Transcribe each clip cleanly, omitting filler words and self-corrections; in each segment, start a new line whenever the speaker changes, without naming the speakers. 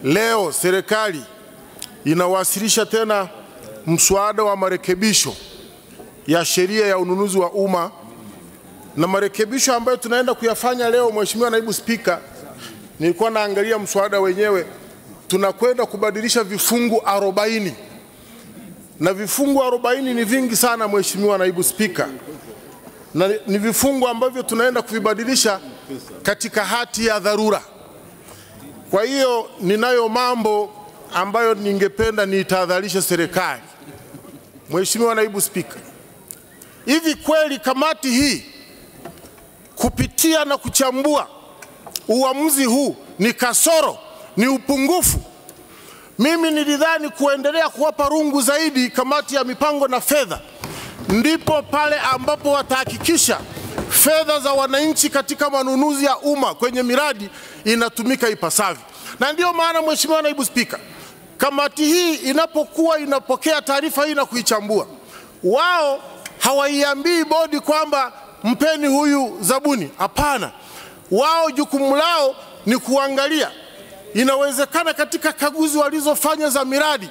Leo serikali inawasilisha tena mswada wa marekebisho ya sheria ya ununuzi wa umma, na marekebisho ambayo tunaenda kuyafanya leo, Mheshimiwa Naibu Spika, nilikuwa naangalia mswada wenyewe, tunakwenda kubadilisha vifungu 40. Na vifungu 40 ni vingi sana Mheshimiwa Naibu Spika. Na ni vifungu ambavyo tunaenda kuvibadilisha katika hati ya dharura. Kwa hiyo ninayo mambo ambayo ningependa niitahadharishe serikali. Mheshimiwa Naibu Spika, hivi kweli kamati hii kupitia na kuchambua uamuzi huu ni kasoro, ni upungufu? Mimi nilidhani kuendelea kuwapa rungu zaidi kamati ya mipango na fedha, ndipo pale ambapo watahakikisha fedha za wananchi katika manunuzi ya umma kwenye miradi inatumika ipasavyo. Na ndio maana Mheshimiwa Naibu Spika, kamati hii inapokuwa inapokea taarifa hii na kuichambua, wao hawaiambii bodi kwamba mpeni huyu zabuni. Hapana, wao jukumu lao ni kuangalia. Inawezekana katika kaguzi walizofanya za miradi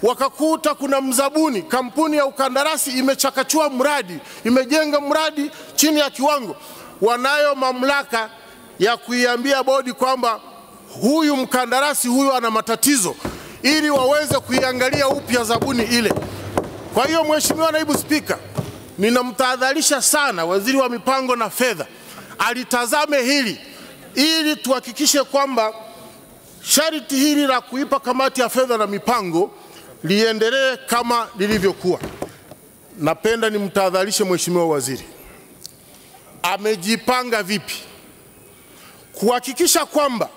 wakakuta kuna mzabuni, kampuni ya ukandarasi imechakachua mradi, imejenga mradi chini ya kiwango. Wanayo mamlaka ya kuiambia bodi kwamba huyu mkandarasi huyu ana matatizo, ili waweze kuiangalia upya zabuni ile. Kwa hiyo Mheshimiwa Naibu Spika, ninamtahadharisha sana Waziri wa Mipango na Fedha alitazame hili, ili tuhakikishe kwamba sharti hili la kuipa kamati ya fedha na mipango liendelee kama lilivyokuwa. Napenda nimtahadharishe Mheshimiwa Waziri, amejipanga vipi kuhakikisha kwamba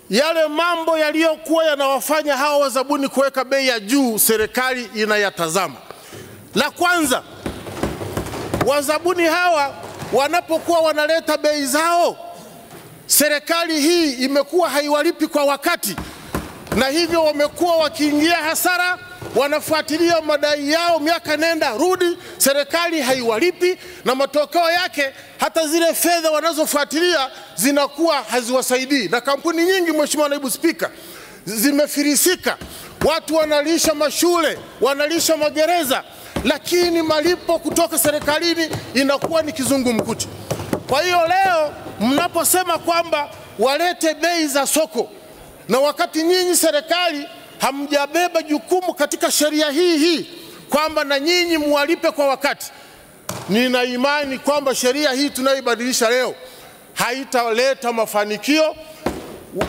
yale mambo yaliyokuwa yanawafanya hawa wazabuni kuweka bei ya juu serikali inayatazama. La kwanza, wazabuni hawa wanapokuwa wanaleta bei zao, serikali hii imekuwa haiwalipi kwa wakati, na hivyo wamekuwa wakiingia hasara. Wanafuatilia madai yao miaka nenda rudi, serikali haiwalipi, na matokeo yake hata zile fedha wanazofuatilia zinakuwa haziwasaidii. Na kampuni nyingi Mheshimiwa Naibu Spika zimefirisika. Watu wanalisha mashule, wanalisha magereza, lakini malipo kutoka serikalini inakuwa ni kizungumkuti. Kwa hiyo leo mnaposema kwamba walete bei za soko, na wakati nyinyi serikali hamjabeba jukumu katika sheria hii kwamba na nyinyi muwalipe kwa wakati, nina imani kwamba sheria hii tunaibadilisha leo haitaleta mafanikio.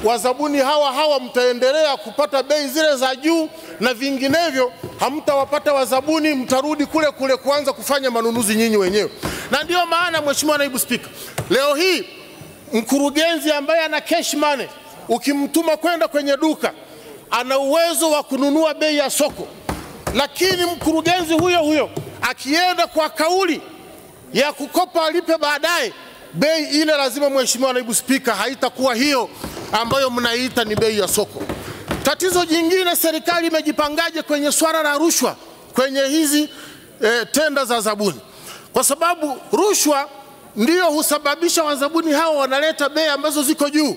Wazabuni hawa mtaendelea kupata bei zile za juu, na vinginevyo hamtawapata wazabuni, mtarudi kule kule kuanza kufanya manunuzi nyinyi wenyewe. Na ndio maana Mheshimiwa Naibu Spika, leo hii mkurugenzi ambaye ana cash money, ukimtuma kwenda kwenye duka ana uwezo wa kununua bei ya soko, lakini mkurugenzi huyo akienda kwa kauli ya kukopa alipe baadaye, bei ile lazima Mheshimiwa Naibu Spika haitakuwa hiyo ambayo mnaita ni bei ya soko. Tatizo jingine, serikali imejipangaje kwenye swala la rushwa kwenye hizi tenda za zabuni? Kwa sababu rushwa ndiyo husababisha wazabuni hao wanaleta bei ambazo ziko juu,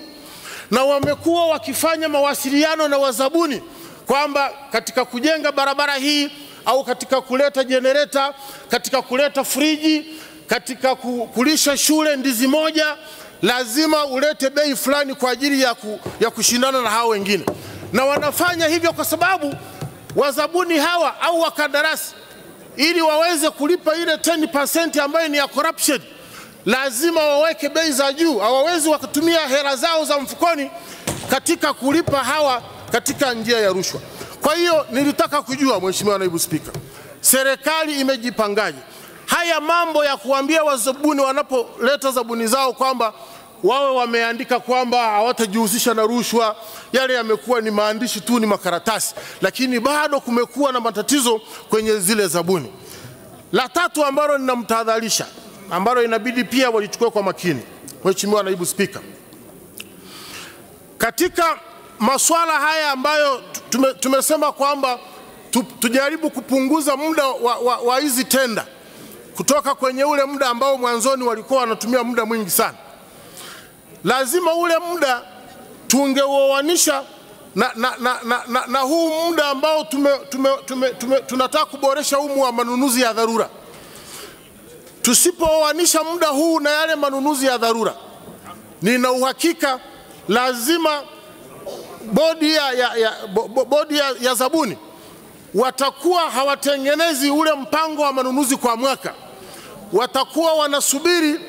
na wamekuwa wakifanya mawasiliano na wazabuni kwamba katika kujenga barabara hii, au katika kuleta generator, katika kuleta friji, katika kulisha shule ndizi moja, lazima ulete bei fulani kwa ajili ya kushindana na hao wengine. Na wanafanya hivyo kwa sababu wazabuni hawa au wakandarasi, ili waweze kulipa ile 10% ambayo ni ya corruption, lazima waweke bei za juu. Hawawezi wakatumia hela zao za mfukoni katika kulipa hawa katika njia ya rushwa. Kwa hiyo nilitaka kujua Mheshimiwa Naibu Spika, serikali imejipangaje? Haya mambo ya kuambia wazabuni wanapoleta zabuni zao kwamba wawe wameandika kwamba hawatajihusisha na rushwa, yale yamekuwa ni maandishi tu, ni makaratasi, lakini bado kumekuwa na matatizo kwenye zile zabuni. La tatu ambalo ninamtahadharisha, ambalo inabidi pia walichukue kwa makini, Mheshimiwa Naibu Spika, katika masuala haya ambayo tumesema kwamba tujaribu kupunguza muda wa hizi tenda kutoka kwenye ule muda ambao mwanzoni walikuwa wanatumia muda mwingi sana, lazima ule muda tungeuoanisha na huu muda ambao tunataka kuboresha huu wa manunuzi ya dharura, tusipooanisha muda huu na yale manunuzi ya dharura, nina uhakika lazima bodi ya zabuni watakuwa hawatengenezi ule mpango wa manunuzi kwa mwaka. Watakuwa wanasubiri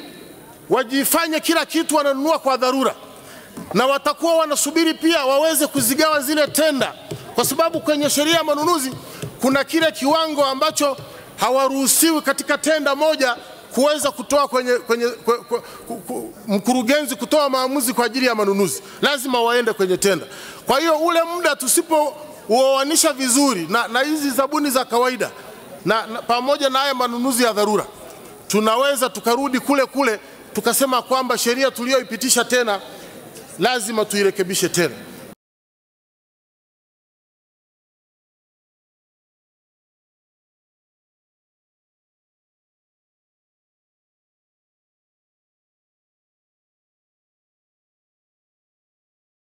wajifanye kila kitu wananunua kwa dharura, na watakuwa wanasubiri pia waweze kuzigawa zile tenda, kwa sababu kwenye sheria ya manunuzi kuna kile kiwango ambacho hawaruhusiwi katika tenda moja kuweza kutoa mkurugenzi kutoa maamuzi kwa ajili ya manunuzi, lazima waende kwenye tenda. Kwa hiyo ule muda tusipouoanisha vizuri na hizi zabuni za kawaida na pamoja na haya manunuzi ya dharura, tunaweza tukarudi kule tukasema kwamba sheria tuliyoipitisha tena lazima tuirekebishe tena.